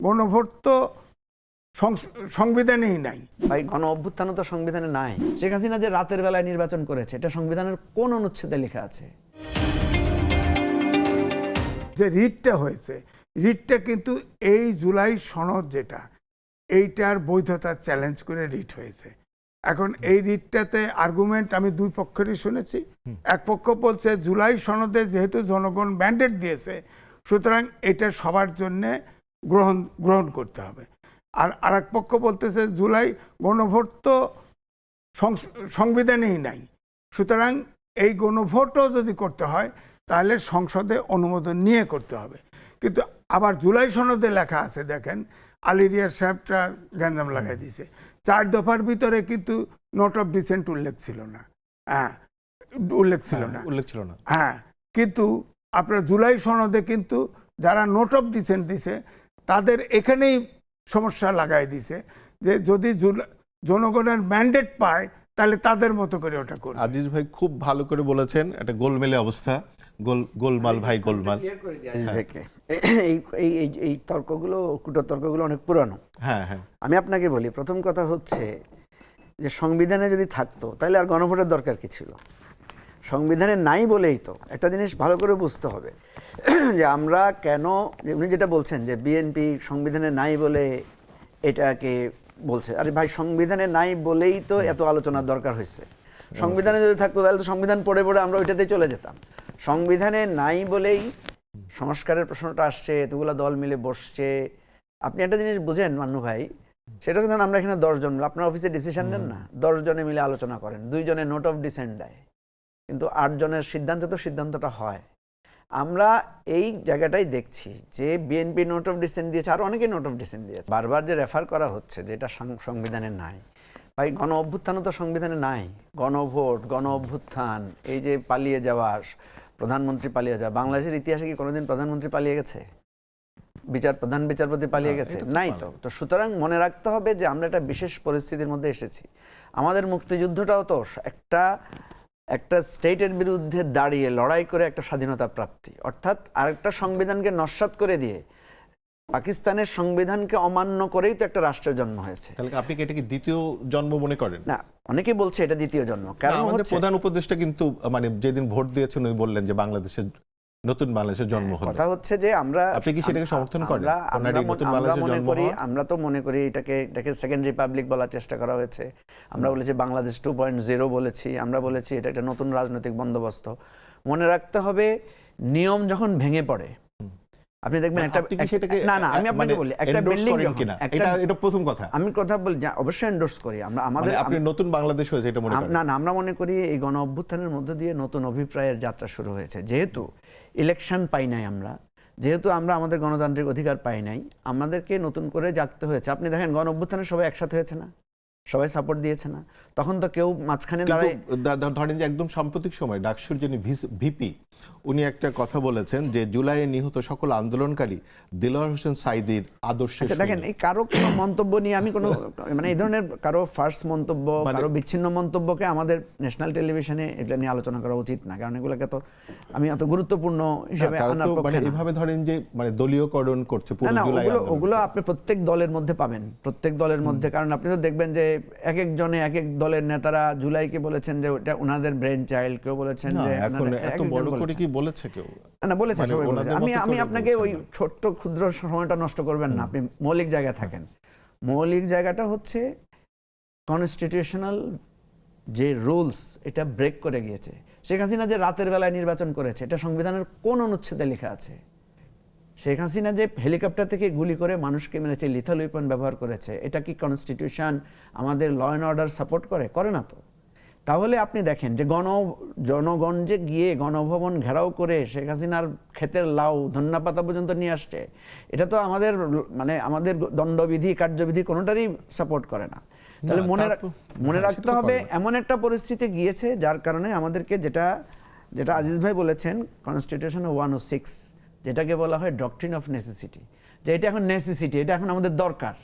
গণভোট তো সংবিধানেই নাই। ভাই, গণ অভ্যুত্থান তো সংবিধানে নাই। শেখ হাসিনা যে রাতের বেলায় নির্বাচন করেছে, এটা সংবিধানের কোন অনুচ্ছেদে লেখা আছে? যে রিটটা হয়েছে, রিটটা কিন্তু এই জুলাই সনদ যেটা, এইটার বৈধতা চ্যালেঞ্জ করে রিট হয়েছে। এখন এই রিটটাতে আর্গুমেন্ট আমি দুই পক্ষেরই শুনেছি। এক পক্ষ বলছে জুলাই সনদে যেহেতু জনগণ ম্যান্ডেট দিয়েছে, সুতরাং এটা সবার জন্যে গ্রহণ করতে হবে। আর আরেক পক্ষ বলতেছে জুলাই গণভোট তো সংবিধানেই নাই, সুতরাং এই গণভোটও যদি করতে হয় তাহলে সংসদে অনুমোদন নিয়ে করতে হবে। কিন্তু আবার জুলাই সনদে লেখা আছে, দেখেন আলিরিয়ার সাহেবটা গ্যাঞ্জাম লাগাই দিয়েছে, 4 দফার ভিতরে কিন্তু নোট অফ ডিসেন্ট উল্লেখ ছিল না। উল্লেখ ছিল না। হ্যাঁ, কিন্তু আপনার জুলাই সনদে কিন্তু যারা নোট অফ ডিসেন্ট দিছে তাদের এখানেই সমস্যা লাগাই দিছে যে যদি জনগণের ম্যান্ডেট পায় তাহলে তাদের মতো করে ওটা করবে। আজিজ ভাই খুব ভালো করে বলেছেন, একটা গোলমেলে অবস্থা, গোলমাল ভাই, গোলমাল। এই তর্কগুলো, কুটতর্কগুলো অনেক পুরানো। হ্যাঁ হ্যাঁ, আমি আপনাকে বলি, প্রথম কথা হচ্ছে যে সংবিধানে যদি থাকতো তাহলে আর গণভোটের দরকার কি ছিল? সংবিধানে নাই বলেই তো একটা জিনিস ভালো করে বুঝতে হবে যে আমরা কেন, উনি যেটা বলছেন যে বিএনপি সংবিধানে নাই বলে এটাকে বলছে, আরে ভাই, সংবিধানে নাই বলেই তো এত আলোচনার দরকার হয়েছে। সংবিধানে যদি থাকতো তাহলে তো সংবিধান পড়ে পড়ে আমরা ওইটাতে চলে যেতাম। সংবিধানে নাই বলেই সংস্কারের প্রশ্নটা আসছে, এতগুলো দল মিলে বসছে। আপনি একটা জিনিস বুঝেন মান্নু ভাই, সেটা হচ্ছে আমরা এখানে 10 জন, আপনার অফিসে ডিসিশন নেন না, 10 জনে মিলে আলোচনা করেন, 2 জনে নোট অফ ডিসেন্ট দেয়, কিন্তু 8 জনের সিদ্ধান্তে তো সিদ্ধান্তটা হয়। আমরা এই জায়গাটাই দেখছি যে বিএনপি নোট অফ ডিসেন্ট দিয়েছে, আর অনেকে নোট অফ ডিসেন্ট দিয়েছে। বারবার যে রেফার করা হচ্ছে যে এটা সংবিধানে নাই, ভাই গণ অভ্যুত্থানও তো সংবিধানে নাই। গণভোট, গণ অভ্যুত্থান, এই যে পালিয়ে যাওয়া, প্রধানমন্ত্রী পালিয়ে যাওয়া, বাংলাদেশের ইতিহাসে কি কোনোদিন প্রধানমন্ত্রী পালিয়ে গেছে? প্রধান বিচারপতি পালিয়ে গেছে? নাই তো। তো সুতরাং মনে রাখতে হবে যে আমরা একটা বিশেষ পরিস্থিতির মধ্যে এসেছি। আমাদের মুক্তিযুদ্ধটাও তো একটা স্টেটের বিরুদ্ধে দাঁড়িয়ে লড়াই করে একটা স্বাধীনতা প্রাপ্তি, অর্থাৎ আরেকটা সংবিধানকে নস্যাৎ করে দিয়ে পাকিস্তানের সংবিধানকে অমান্য করেই তো একটা রাষ্ট্রের জন্ম হয়েছে। তাহলে আপনি কি এটাকে দ্বিতীয় জন্ম মনে করেন? না, অনেকেই বলছে এটা দ্বিতীয় জন্ম। কারণ আমাদের প্রধান উপদেষ্টা কিন্তু মানে যেদিন ভোট দিয়েছেন উনি বললেন যে বাংলাদেশের নতুন বাংলাদেশের জন্ম হলো। কথা হচ্ছে যে আপনি কি সেটাকে সমর্থন করেন? আমরা তো মনে করি এটাকে সেকেন্ড রিপাবলিক বলার চেষ্টা করা হয়েছে। আমরা বলেছি বাংলাদেশ 2.0 বলেছি, আমরা বলেছি এটা একটা নতুন রাজনৈতিক বন্দোবস্ত। মনে রাখতে হবে, নিয়ম যখন ভেঙে পড়ে, আপনি দেখবেন একটা, না না আমি আপনাকে বলি, একটা বিল্ডিং কিনা, এটা প্রথম কথা আমি কথা বলি, অবশ্যই এন্ডোর্স করি আমরা। আমাদের আপনি নতুন বাংলাদেশ হয়েছে এটা মনে করেন? না না, আমরা মনে করি এই গণ অভ্যুত্থানের মধ্য দিয়ে নতুন অভিপ্রায়ের যাত্রা শুরু হয়েছে। যেহেতু ইলেকশন পাই নাই আমরা, যেহেতু আমরা আমাদের গণতান্ত্রিক অধিকার পাই নাই, আমাদেরকে নতুন করে জাগতে হয়েছে। আপনি দেখেন গণ অভ্যুত্থানে সবাই একসাথে হয়েছে না, সবাই সাপোর্ট দিয়েছে না, তখন তো কেউ মাঝখানে দাঁড়ায়। ধরেন যে একদম সাম্প্রতিক সময় ডাকসুর যিনি ভিপি, উনি একটা কথা বলেছেন যে জুলাইয়ে নিহত সকল আন্দোলনকারী দিলওয়ার হোসেন সাঈদীর আদর্শে। দেখেন, এই কারো কোনো মন্তব্য নিয়ে আমি কোনো মানে এই ধরনের কারো ফার্স্ট মন্তব্য, কারো বিচ্ছিন্ন মন্তব্যকে আমাদের ন্যাশনাল টেলিভিশনে এগুলো নিয়ে আলোচনা করা উচিত না, কারণ এগুলোকে তো আমি এত গুরুত্বপূর্ণ হিসেবে আনার পক্ষে না। এইভাবে ধরেন যে মানে দলীয়করণ করছে পুরো জুলাই আন্দোলন। ওগুলো আপনি প্রত্যেক দলের মধ্যে পাবেন, প্রত্যেক দলের মধ্যে। কারণ আপনি তো দেখবেন যে এক একজনে এক এক দলের নেতারা জুলাইকে বলেছেন যে ওটা ওনাদের ব্রেন চাইল্ড, কেউ বলেছেন যে এখন এত বড় করে কি বলেছে কেউ? না, বলেছে সবাই বলেছে। আমি আপনাকে ওই ছোট্ট ক্ষুদ্র সময়টা নষ্ট করবেন না, আপনি মৌলিক জায়গায় থাকেন। মৌলিক জায়গাটা হচ্ছে কনস্টিটিউশনাল যে রুলস, এটা ব্রেক করে গিয়েছে। শেখ হাসিনা যে রাতের বেলায় নির্বাচন করেছে, এটা সংবিধানের কোন অনুচ্ছেদে লেখা আছে? শেখ হাসিনা যে হেলিকপ্টার থেকে গুলি করে মানুষকে মেরেছে, লিথাল ওয়েপন ব্যবহার করেছে, এটা কি কনস্টিটিউশন আমাদের ল অ্যান্ড অর্ডার সাপোর্ট করে? করে না তো। তাহলে আপনি দেখেন যে জনগঞ্জে গিয়ে গণভবন ঘেরাও করে শেখ হাসিনার ক্ষেতের লাউ ধন্যাপাতা পর্যন্ত নিয়ে আসছে, এটা তো আমাদের মানে আমাদের দণ্ডবিধি, কার্যবিধি কোনোটারই সাপোর্ট করে না। তাহলে মনে রাখতে হবে এমন একটা পরিস্থিতি গিয়েছে যার কারণে আমাদেরকে যেটা আজিজ ভাই বলেছেন, কনস্টিটিউশন 106, যেটাকে বলা হয় ডক্ট্রিন অফ নেসেসিটি, যে এটা এখন নেসেসিটি, এটা এখন আমাদের দরকার,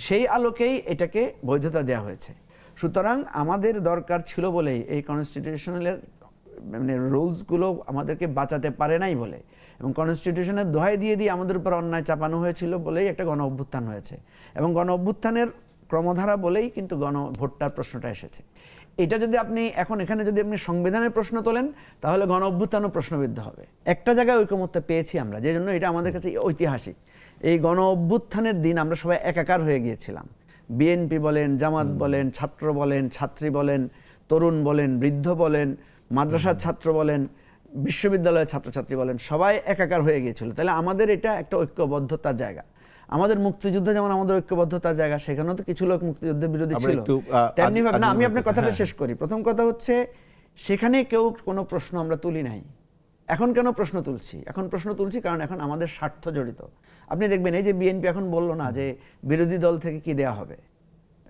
সেই আলোকেই এটাকে বৈধতা দেওয়া হয়েছে। সুতরাং আমাদের দরকার ছিল বলেই এই কনস্টিটিউশনালের মানে রুলসগুলো আমাদেরকে বাঁচাতে পারে নাই বলে এবং কনস্টিটিউশনের দোহাই দিয়ে দিয়ে আমাদের উপর অন্যায় চাপানো হয়েছিল বলেই একটা গণ অভ্যুত্থান হয়েছে, এবং গণ অভ্যুত্থানের ক্রমধারা বলেই কিন্তু গণভোটটার প্রশ্নটা এসেছে। এটা যদি আপনি এখন এখানে যদি আপনি সংবিধানের প্রশ্ন তোলেন, তাহলে গণ অভ্যুত্থানও প্রশ্নবিদ্ধ হবে। একটা জায়গায় ঐকমত্য পেয়েছি আমরা, যে জন্য এটা আমাদের কাছে ঐতিহাসিক। এই গণ অভ্যুত্থানের দিন আমরা সবাই একাকার হয়ে গিয়েছিলাম। বিএনপি বলেন, জামাত বলেন, ছাত্র বলেন, ছাত্রী বলেন, তরুণ বলেন, বৃদ্ধ বলেন, মাদ্রাসার ছাত্র বলেন, বিশ্ববিদ্যালয়ের ছাত্রছাত্রী বলেন, সবাই একাকার হয়ে গিয়েছিল। তাহলে আমাদের এটা একটা ঐক্যবদ্ধতার জায়গা। আমাদের মুক্তিযুদ্ধ যেমন আমাদের ঐক্যবদ্ধতার জায়গা, সেখানেও তো কিছু লোক মুক্তিযুদ্ধের বিরোধী আমরা ছিল। একটু, তেমনি ভাবে না, আমি আপনার কথাটা হ্যাঁ। শেষ করি। প্রথম কথা হচ্ছে, সেখানে কেউ কোনো প্রশ্ন আমরা তুলি নাই। এখন কেন প্রশ্ন তুলছি? এখন প্রশ্ন তুলছি কারণ এখন আমাদের স্বার্থ জড়িত। আপনি দেখবেন এই যে বিএনপি এখন বললো না যে বিরোধী দল থেকে কি দেয়া হবে,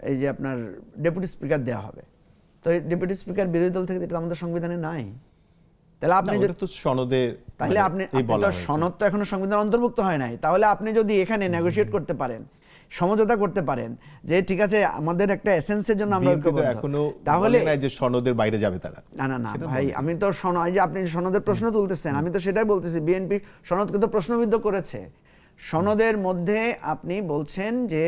এই যে আপনার ডেপুটি স্পিকার দেয়া হবে। তো এই ডেপুটি স্পিকার বিরোধী দল থেকে, এটা আমাদের সংবিধানে নাই। তাহলে আপনি না, ওটা তো সনদে, তাহলে মানে আপনি এই বলা তো হয়েছে। সনদ তো এখনো সংবিধান অন্তর্ভুক্ত হয় নাই। তাহলে আপনি যদি এখানে নেগোশিয়েট করতে পারেন, সমঝোতা করতে পারেন যে ঠিক আছে আমাদের একটা এসেন্সের জন্য আমরা বিএনপি তো ঐক্যবদ্ধ, এখনো তাহলে বলে নাই যে সনদের বাইরে যাবে তারা। না ভাই, আমি তো এই যে আপনি সনদের প্রশ্ন তুলতেছেন, আমি তো সেটাই বলতেছি। বিএনপি সনদকে তো প্রশ্নবিদ্ধ করেছে। সনদের মধ্যে আপনি বলছেন যে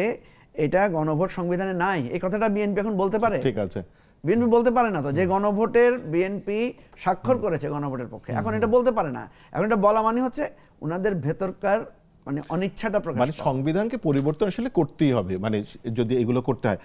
এটা গণভোট সংবিধানে নাই, এই কথাটা বিএনপি এখন বলতে পারে? ঠিক আছে, বিএনপি বলতে পারে না তো যে গণভোটের বিএনপি স্বাক্ষর করেছে গণভোটের পক্ষে। এখন এটা বলতে পারে না। এখন এটা বলা মানে হচ্ছে ওনাদের ভেতরকার মানে অনিচ্ছাটা প্রকাশ মানে পাওয়া। সংবিধানকে পরিবর্তন আসলে করতেই হবে, মানে যদি এগুলো করতে হয়।